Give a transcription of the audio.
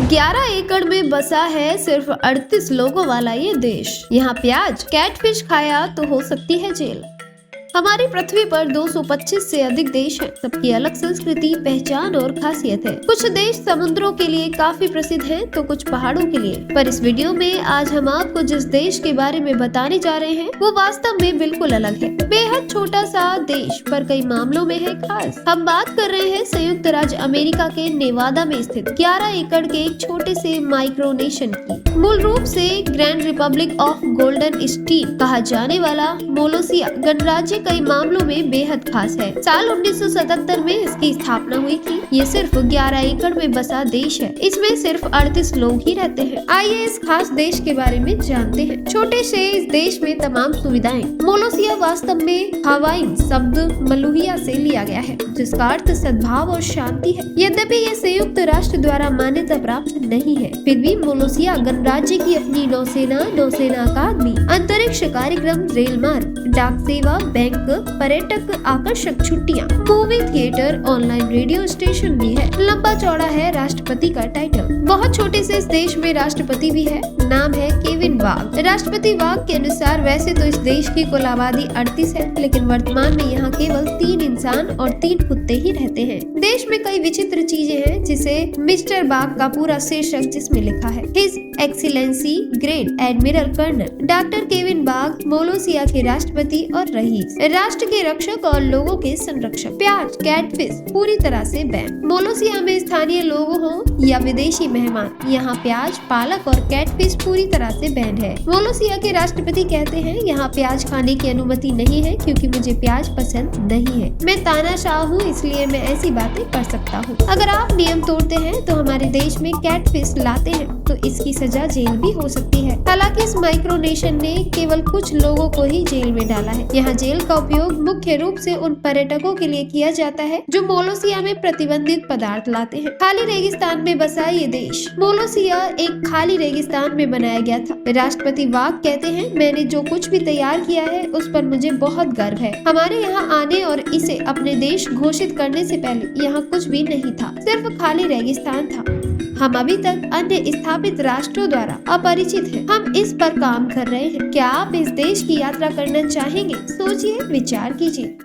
11 एकड़ में बसा है सिर्फ 38 लोगों वाला ये देश। यहाँ प्याज कैटफिश खाया तो हो सकती है जेल। हमारी पृथ्वी पर 225 से अधिक देश हैं। सबकी अलग संस्कृति, पहचान और खासियत है। कुछ देश समुद्रों के लिए काफी प्रसिद्ध हैं, तो कुछ पहाड़ों के लिए। पर इस वीडियो में आज हम आपको जिस देश के बारे में बताने जा रहे हैं वो वास्तव में बिल्कुल अलग है। बेहद छोटा सा देश पर कई मामलों में है खास। हम बात कर रहे हैं संयुक्त राज्य अमेरिका के नेवादा में स्थित 11 एकड़ के एक छोटे से माइक्रोनेशन की। मूल रूप से Grand Republic of Goldenstein कहा जाने वाला मोलोसिया गणराज्य कई मामलों में बेहद खास है। साल 1977 में इसकी स्थापना हुई थी। ये सिर्फ 11 एकड़ में बसा देश है। इसमें सिर्फ 38 लोग ही रहते हैं। आइए इस खास देश के बारे में जानते हैं। छोटे से इस देश में तमाम सुविधाएं। मोलोसिया वास्तव में हवाई शब्द मलुहिया से लिया गया है, जिसका अर्थ सद्भाव और शांति है। यद्यपि ये संयुक्त राष्ट्र द्वारा मान्यता प्राप्त नहीं है, फिर भी मोलोसिया गणराज्य की अपनी नौसेना अकादमी, अंतरिक्ष कार्यक्रम, रेल मार्ग, डाक सेवा, बैंक, पर्यटक आकर्षक छुट्टियां, movie theatre, online radio station भी है। लंबा चौड़ा है राष्ट्रपति का टाइटल। बहुत छोटे से इस देश में राष्ट्रपति भी है। नाम है केविन वाग। राष्ट्रपति वाग के अनुसार वैसे तो इस देश की कुल आबादी 38 है, लेकिन वर्तमान में यहाँ केवल 3 इंसान और 3 कुत्ते ही रहते हैं। देश में कई विचित्र चीजें हैं, जिसे मिस्टर बाग का पूरा शीर्षक जिसमें लिखा है his excellency great admiral colonel doctor Kevin Baugh, Molossia के राष्ट्रपति और रईस, राष्ट्र के रक्षक और लोगों के संरक्षक। प्याज कैटफिश पूरी तरह से बैन। मोलोसिया में स्थानीय लोग हों या विदेशी मेहमान, यहाँ प्याज, पालक और कैटफिश पूरी तरह से बैन है। मोलोसिया के राष्ट्रपति कहते हैं यहाँ प्याज खाने की अनुमति नहीं है, क्योंकि मुझे प्याज पसंद नहीं है। मैं तानाशाह हूँ, इसलिए मैं ऐसी बातें कर सकता हूँ। अगर आप नियम तोड़ते हैं तो हमारे देश में कैटफिश लाते हैं तो इसकी सजा जेल भी हो सकती है। हालांकि इस माइक्रोनेशन ने केवल कुछ लोगों को ही जेल में डाला है। यहाँ जेल का उपयोग मुख्य रूप से उन पर्यटकों के लिए किया जाता है जो मोलोसिया में प्रतिबंधित पदार्थ लाते हैं। खाली रेगिस्तान में बसा ये देश। मोलोसिया एक खाली रेगिस्तान में बनाया गया था। राष्ट्रपति वाग कहते हैं, मैंने जो कुछ भी तैयार किया है उस पर मुझे बहुत गर्व है। हमारे यहाँ आने और इसे अपने देश घोषित करने से पहले यहाँ कुछ भी नहीं था, सिर्फ खाली रेगिस्तान था। हम अभी तक अन्य स्थापित राष्ट्रों द्वारा अपरिचित हैं। हम इस पर काम कर रहे हैं। क्या आप इस देश की यात्रा करना चाहेंगे? सोचिए, विचार कीजिए।